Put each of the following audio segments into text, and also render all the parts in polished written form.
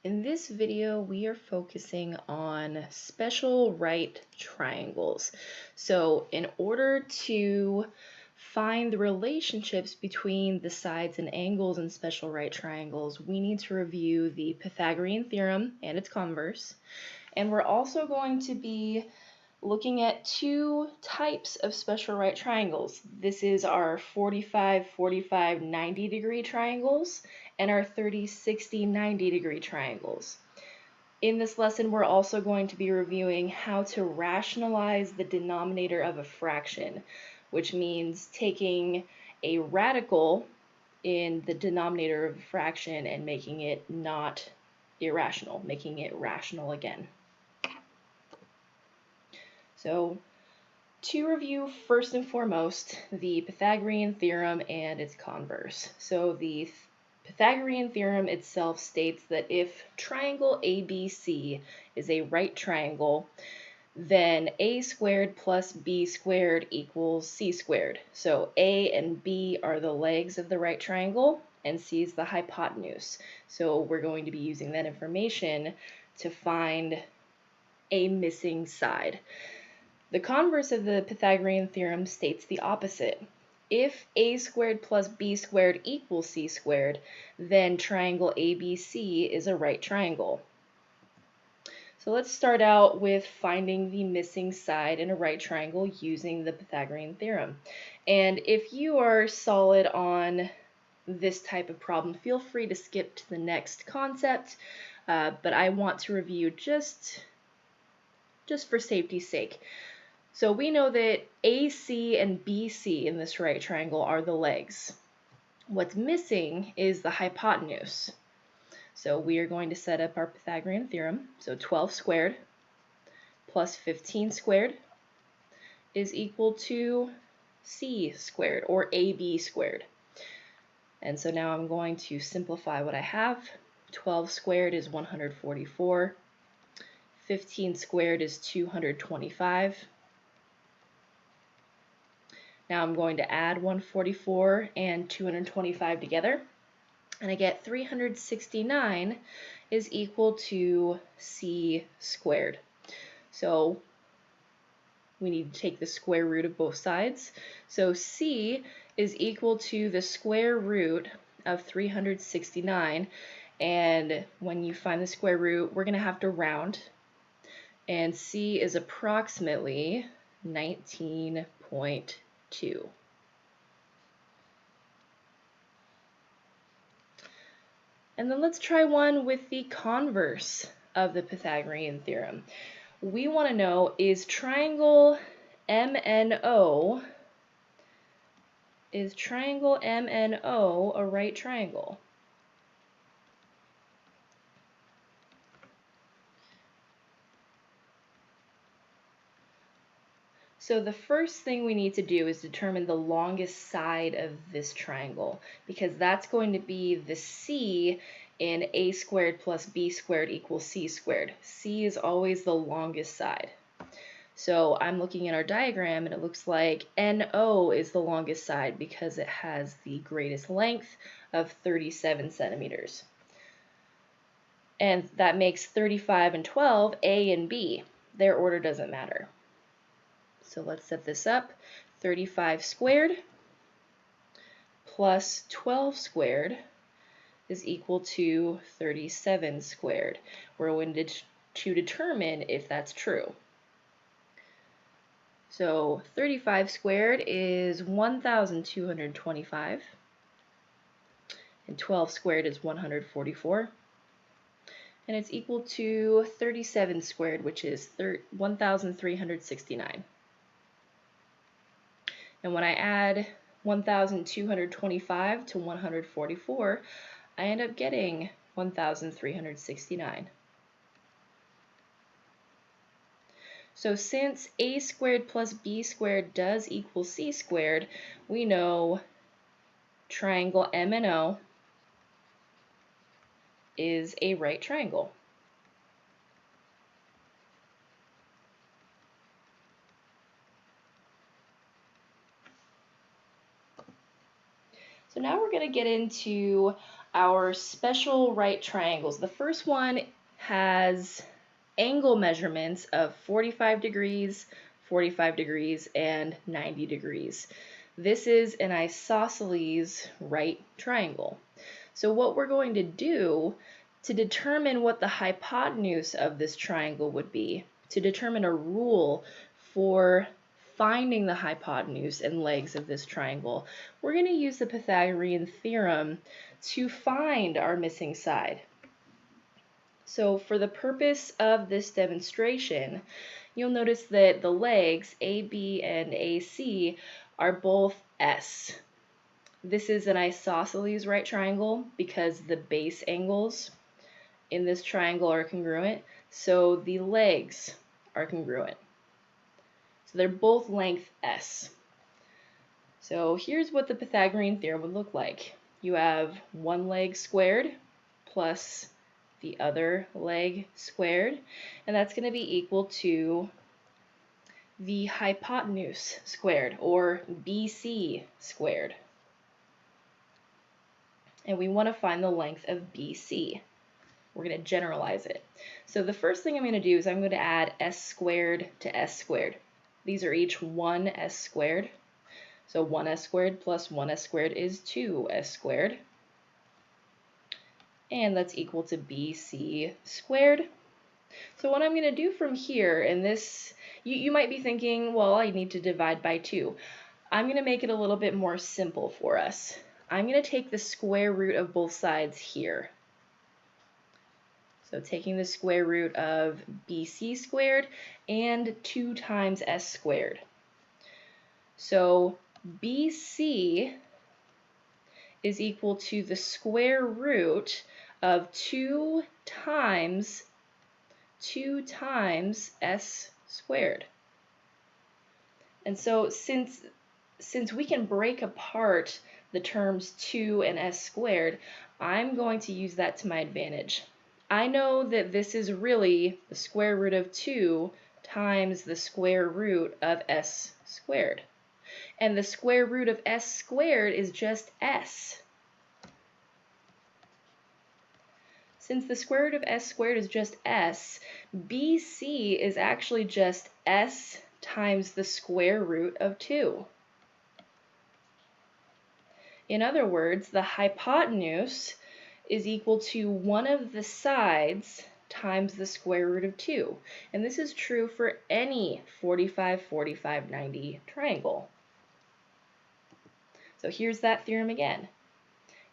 In this video, we are focusing on special right triangles. So in order to find the relationships between the sides and angles in special right triangles, we need to review the Pythagorean theorem and its converse. And we're also going to be looking at two types of special right triangles. This is our 45, 45, 90 degree triangles and our 30, 60, 90 degree triangles. In this lesson, we're also going to be reviewing how to rationalize the denominator of a fraction, which means taking a radical in the denominator of a fraction and making it not irrational, making it rational again. So to review, first and foremost, the Pythagorean theorem and its converse. So the Pythagorean theorem itself states that if triangle ABC is a right triangle, then a squared plus b squared equals c squared. So a and b are the legs of the right triangle, and c is the hypotenuse. So we're going to be using that information to find a missing side. The converse of the Pythagorean theorem states the opposite. If a squared plus b squared equals c squared, then triangle ABC is a right triangle. So let's start out with finding the missing side in a right triangle using the Pythagorean theorem. And if you are solid on this type of problem, feel free to skip to the next concept, but I want to review just for safety's sake. So we know that AC and BC in this right triangle are the legs. What's missing is the hypotenuse. So we are going to set up our Pythagorean theorem. So 12 squared plus 15 squared is equal to C squared, or AB squared. And so now I'm going to simplify what I have. 12 squared is 144. 15 squared is 225. Now I'm going to add 144 and 225 together, and I get 369 is equal to c squared. So we need to take the square root of both sides. So c is equal to the square root of 369, and when you find the square root, we're going to have to round, and c is approximately 19.2. And then let's try one with the converse of the Pythagorean theorem. We want to know, is triangle MNO a right triangle? So the first thing we need to do is determine the longest side of this triangle, because that's going to be the C in a squared plus b squared equals c squared. C is always the longest side. So I'm looking at our diagram, and it looks like NO is the longest side because it has the greatest length of 37 centimeters. And that makes 35 and 12 A and B. Their order doesn't matter. So let's set this up. 35 squared plus 12 squared is equal to 37 squared. We're going to determine if that's true. So 35 squared is 1,225, and 12 squared is 144, and it's equal to 37 squared, which is 1,369. And when I add 1,225 to 144, I end up getting 1,369. So since a squared plus b squared does equal c squared, we know triangle MNO is a right triangle. So now we're going to get into our special right triangles. The first one has angle measurements of 45 degrees, 45 degrees, and 90 degrees. This is an isosceles right triangle. So what we're going to do to determine what the hypotenuse of this triangle would be, to determine a rule for finding the hypotenuse and legs of this triangle, we're going to use the Pythagorean theorem to find our missing side. So for the purpose of this demonstration, you'll notice that the legs AB and AC are both S. This is an isosceles right triangle because the base angles in this triangle are congruent, so the legs are congruent. So they're both length S. So here's what the Pythagorean theorem would look like. You have one leg squared plus the other leg squared, and that's going to be equal to the hypotenuse squared, or BC squared. And we want to find the length of BC. We're going to generalize it. So the first thing I'm going to do is I'm going to add s squared to s squared. These are each 1s squared. So 1s squared plus 1s squared is 2s squared. And that's equal to bc squared. So what I'm going to do from here, and this, you might be thinking, well, I need to divide by 2. I'm going to make it a little bit more simple for us. I'm going to take the square root of both sides here. So taking the square root of bc squared and 2 times s squared. So bc is equal to the square root of 2 times s squared. And so since we can break apart the terms 2 and s squared, I'm going to use that to my advantage. I know that this is really the square root of 2 times the square root of s squared. And the square root of s squared is just s. Since the square root of s squared is just s, BC is actually just s times the square root of 2. In other words, the hypotenuse is equal to one of the sides times the square root of 2. And this is true for any 45, 45, 90 triangle. So here's that theorem again.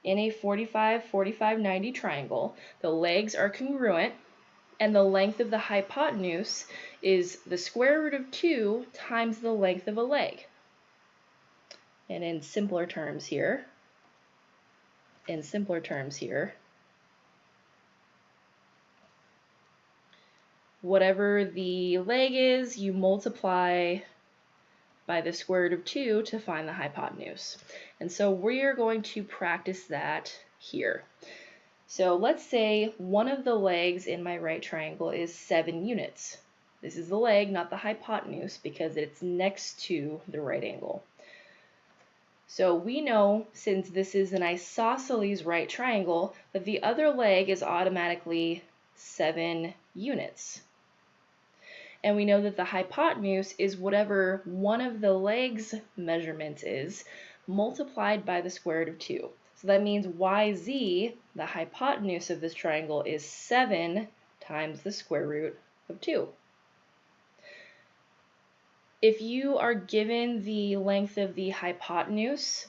In a 45, 45, 90 triangle, the legs are congruent, and the length of the hypotenuse is the square root of 2 times the length of a leg. And in simpler terms here, whatever the leg is, you multiply by the square root of 2 to find the hypotenuse. And so we're going to practice that here. So let's say one of the legs in my right triangle is 7 units. This is the leg, not the hypotenuse, because it's next to the right angle. So we know, since this is an isosceles right triangle, that the other leg is automatically 7 units. And we know that the hypotenuse is whatever one of the legs' measurements is multiplied by the square root of 2. So that means YZ, the hypotenuse of this triangle, is 7 times the square root of 2. If you are given the length of the hypotenuse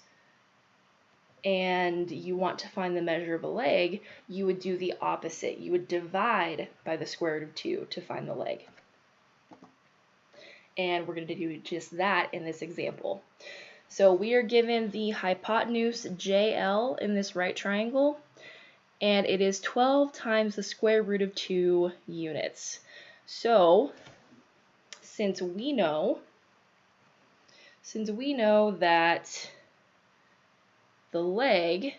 and you want to find the measure of a leg, you would do the opposite. You would divide by the square root of 2 to find the leg. And we're going to do just that in this example. So we are given the hypotenuse JL in this right triangle, and it is 12 times the square root of 2 units. So since we know that the leg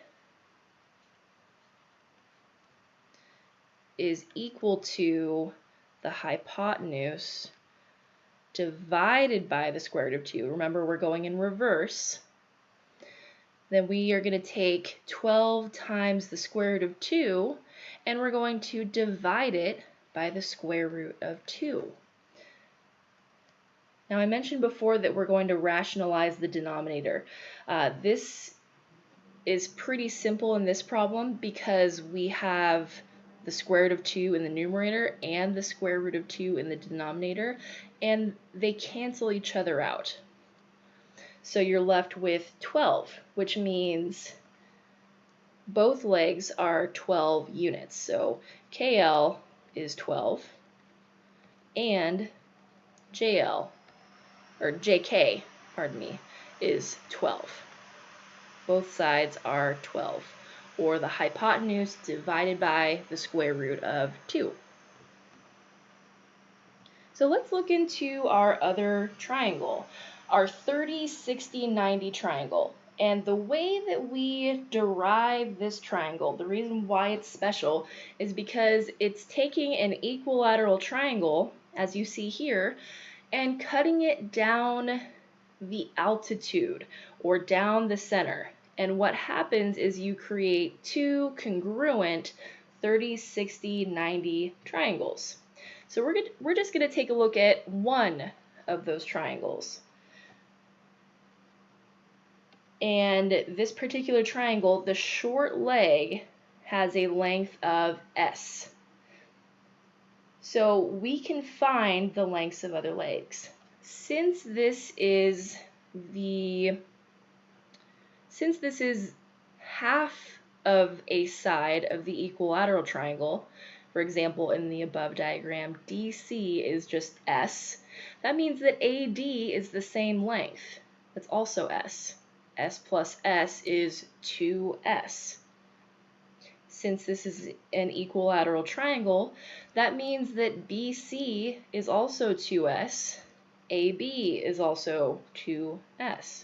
is equal to the hypotenuse divided by the square root of 2. Remember, we're going in reverse. then we are going to take 12 times the square root of 2, and we're going to divide it by the square root of 2. Now, I mentioned before that we're going to rationalize the denominator. This is pretty simple in this problem because we have the square root of 2 in the numerator and the square root of 2 in the denominator, and they cancel each other out. So you're left with 12, which means both legs are 12 units. So KL is 12 and JL, or JK, pardon me, is 12. Both sides are 12, or the hypotenuse divided by the square root of 2. So let's look into our other triangle, our 30, 60, 90 triangle. And the way that we derive this triangle, the reason why it's special, is because it's taking an equilateral triangle, as you see here, and cutting it down the altitude, or down the center. And what happens is you create two congruent 30, 60, 90 triangles. So we're just going to take a look at one of those triangles. And this particular triangle, the short leg has a length of S. So we can find the lengths of other legs. Since this is half of a side of the equilateral triangle, for example, in the above diagram, DC is just S, that means that AD is the same length. That's also S. S plus S is 2S. Since this is an equilateral triangle, that means that BC is also 2S, AB is also 2S,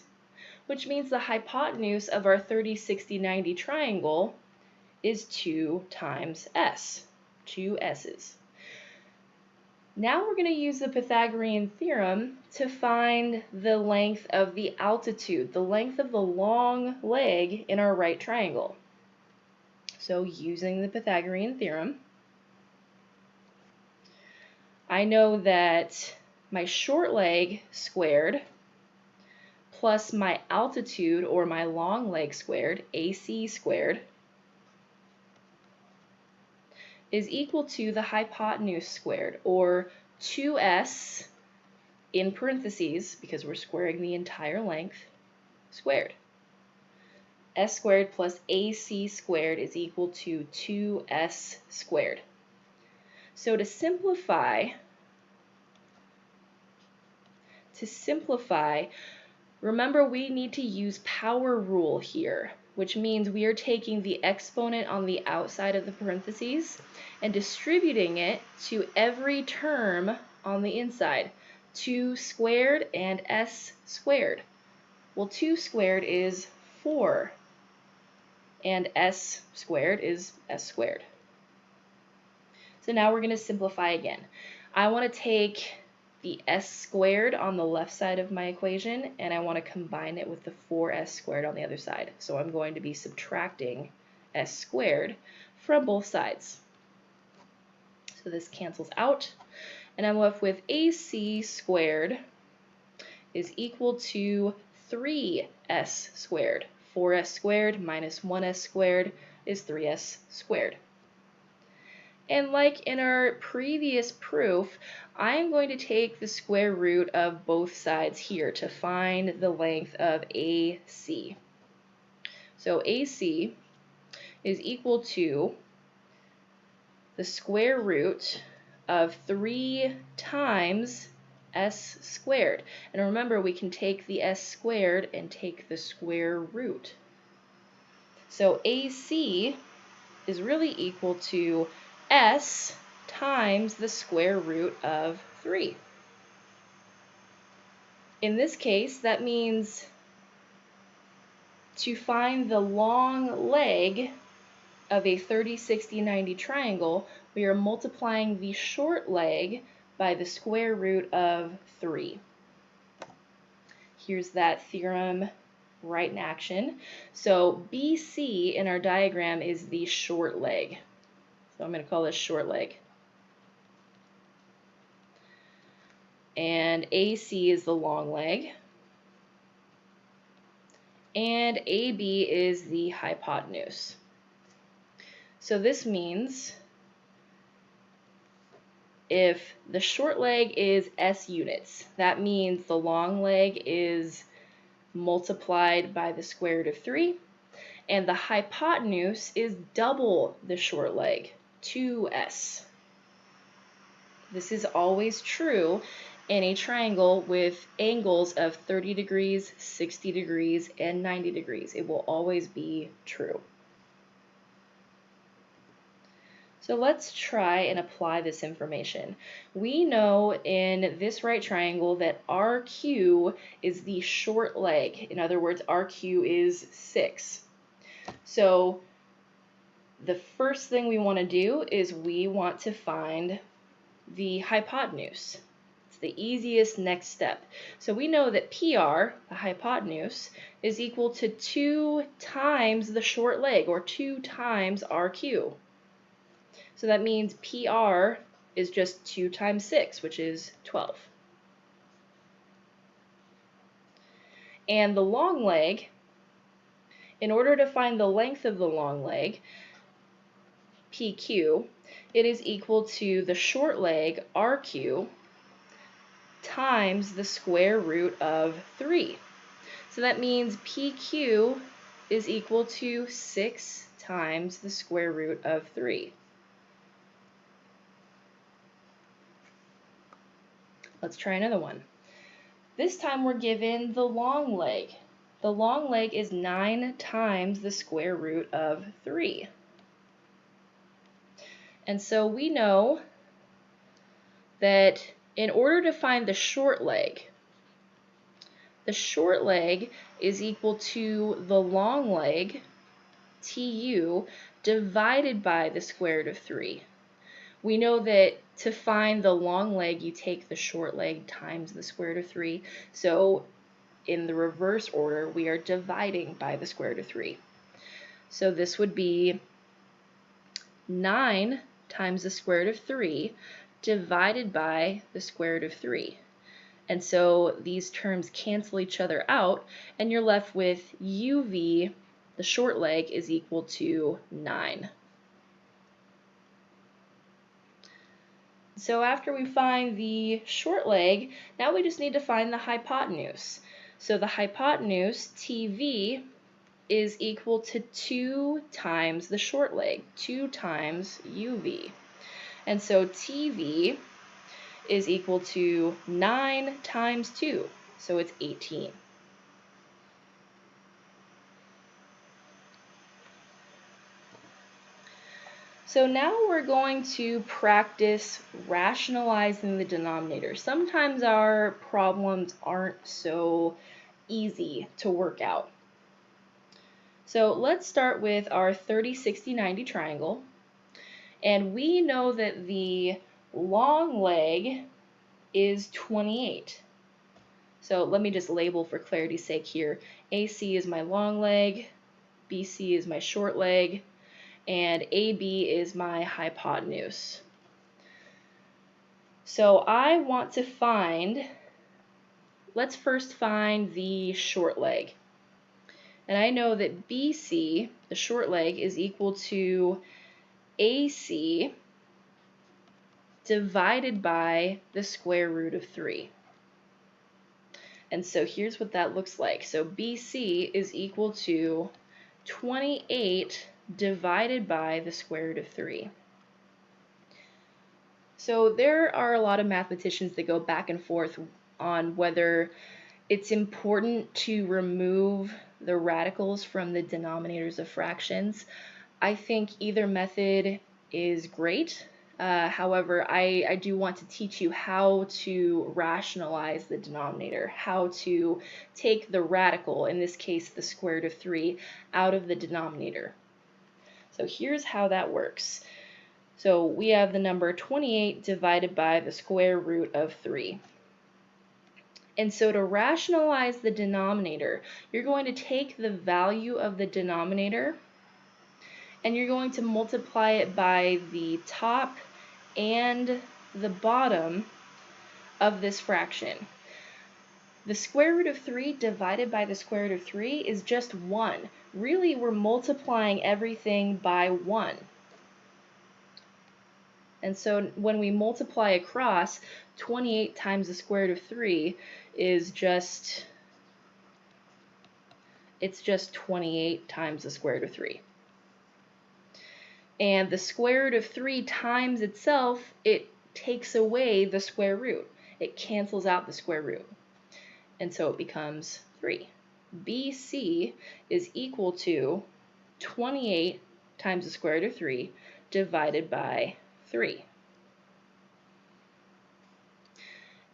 which means the hypotenuse of our 30, 60, 90 triangle is 2 times S, 2 S's. Now we're going to use the Pythagorean theorem to find the length of the altitude, the length of the long leg in our right triangle. So using the Pythagorean theorem, I know that my short leg squared plus my altitude, or my long leg squared, AC squared, is equal to the hypotenuse squared, or 2S in parentheses, because we're squaring the entire length, squared. S squared plus AC squared is equal to 2S squared. So to simplify, remember we need to use power rule here, which means we are taking the exponent on the outside of the parentheses and distributing it to every term on the inside. 2 squared and S squared. Well, 2 squared is 4, and S squared is S squared. So now we're going to simplify again. I want to take the S squared on the left side of my equation, and I want to combine it with the 4S squared on the other side. So I'm going to be subtracting S squared from both sides. So this cancels out, and I'm left with AC squared is equal to 3S squared. 4S squared minus 1S squared is 3S squared. And like in our previous proof, I'm going to take the square root of both sides here to find the length of AC. So AC is equal to the square root of 3 times S squared. And remember, we can take the S squared and take the square root. So AC is really equal to S times the square root of 3. In this case, that means to find the long leg of a 30, 60, 90 triangle, we are multiplying the short leg by the square root of 3. Here's that theorem right in action. So BC in our diagram is the short leg. So I'm going to call this short leg. And AC is the long leg. And AB is the hypotenuse. So this means if the short leg is S units, that means the long leg is multiplied by the square root of 3, and the hypotenuse is double the short leg, 2s. This is always true in a triangle with angles of 30 degrees, 60 degrees, and 90 degrees. It will always be true. So let's try and apply this information. We know in this right triangle that RQ is the short leg. In other words, RQ is 6. So the first thing we want to do is we want to find the hypotenuse. It's the easiest next step. So we know that PR, the hypotenuse, is equal to 2 times the short leg, or 2 times RQ. So that means PR is just 2 times 6, which is 12. And the long leg, in order to find the length of the long leg, PQ, it is equal to the short leg, RQ, times the square root of 3. So that means PQ is equal to 6 times the square root of 3. Let's try another one. This time we're given the long leg. The long leg is 9 times the square root of 3. And so we know that in order to find the short leg is equal to the long leg, TU, divided by the square root of 3. We know that to find the long leg, you take the short leg times the square root of 3. So in the reverse order, we are dividing by the square root of 3. So this would be 9 times the square root of 3 divided by the square root of 3. And so these terms cancel each other out, and you're left with UV, the short leg, is equal to 9. So after we find the short leg, now we just need to find the hypotenuse. So the hypotenuse, TV, is equal to 2 times the short leg, 2 times UV. And so TV is equal to 9 times 2, so it's 18. So now we're going to practice rationalizing the denominator. Sometimes our problems aren't so easy to work out. So let's start with our 30, 60, 90 triangle. And we know that the long leg is 28. So let me just label for clarity's sake here. AC is my long leg, BC is my short leg, and AB is my hypotenuse. So I want to find, let's first find the short leg. And I know that BC, the short leg, is equal to AC divided by the square root of 3. And so here's what that looks like. So BC is equal to 28 divided by the square root of 3. So there are a lot of mathematicians that go back and forth on whether it's important to remove the radicals from the denominators of fractions. I think either method is great. However, I do want to teach you how to rationalize the denominator, how to take the radical, in this case the square root of 3, out of the denominator. So here's how that works. So we have the number 28 divided by the square root of 3. And so to rationalize the denominator, you're going to take the value of the denominator and you're going to multiply it by the top and the bottom of this fraction. The square root of 3 divided by the square root of 3 is just 1. Really, we're multiplying everything by 1. And so when we multiply across, 28 times the square root of 3 is just 28 times the square root of 3. And the square root of 3 times itself, it takes away the square root. It cancels out the square root. And so it becomes 3. BC is equal to 28 times the square root of 3 divided by 3.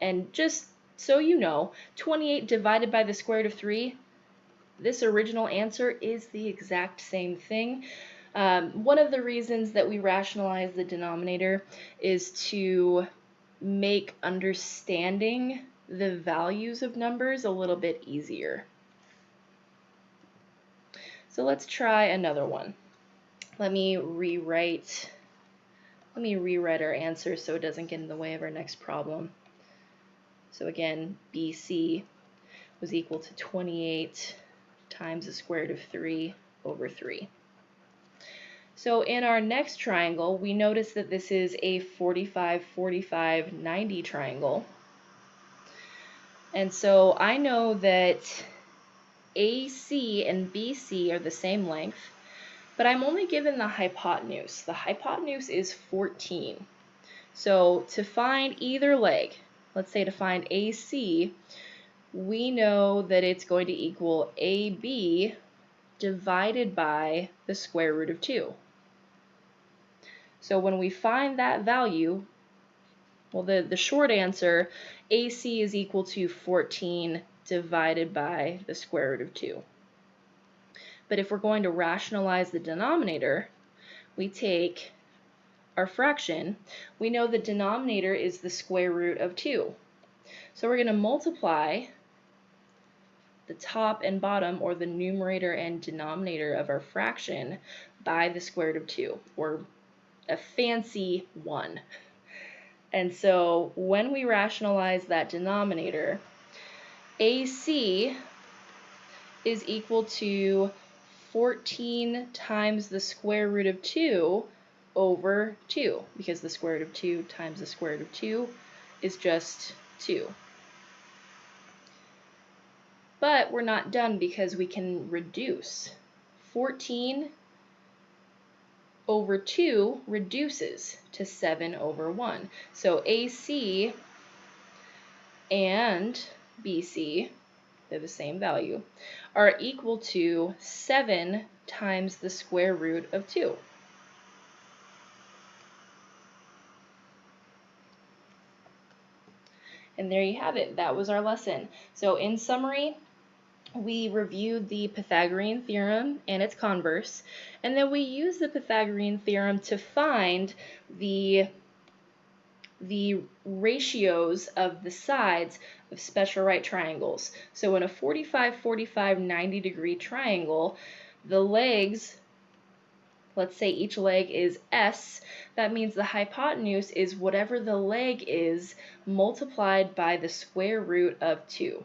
And just so you know, 28 divided by the square root of 3, this original answer is the exact same thing. One of the reasons that we rationalize the denominator is to make understanding the values of numbers a little bit easier. So let's try another one. Let me rewrite our answer so it doesn't get in the way of our next problem. So again, BC was equal to 28 times the square root of 3 over 3. So in our next triangle, we notice that this is a 45, 45, 90 triangle. And so I know that AC and BC are the same length, but I'm only given the hypotenuse. The hypotenuse is 14. So to find either leg, let's say to find AC, we know that it's going to equal AB divided by the square root of 2. So when we find that value, well, the short answer, AC is equal to 14 divided by the square root of 2. But if we're going to rationalize the denominator, we take our fraction. We know the denominator is the square root of 2. So we're going to multiply the top and bottom, or the numerator and denominator of our fraction, by the square root of 2, or a fancy 1. And so when we rationalize that denominator, AC is equal to 14 times the square root of 2 over 2, because the square root of 2 times the square root of 2 is just 2. But we're not done, because we can reduce. 14 over 2 reduces to 7 over 1. So AC and BC, they're the same value, are equal to 7 times the square root of 2. And there you have it. That was our lesson. So in summary, we reviewed the Pythagorean theorem and its converse, and then we used the Pythagorean theorem to find the ratios of the sides of special right triangles. So in a 45, 45, 90 degree triangle, the legs, let's say each leg is S, that means the hypotenuse is whatever the leg is multiplied by the square root of 2.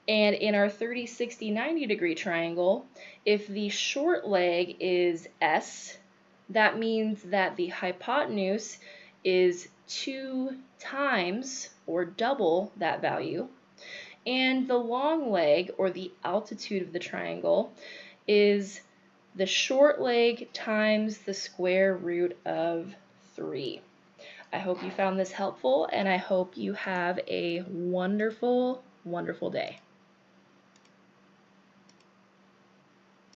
And in our 30, 60, 90 degree triangle, if the short leg is S, that means that the hypotenuse is 2 times or double that value. And the long leg, or the altitude of the triangle, is the short leg times the square root of 3. I hope you found this helpful, and I hope you have a wonderful, wonderful day.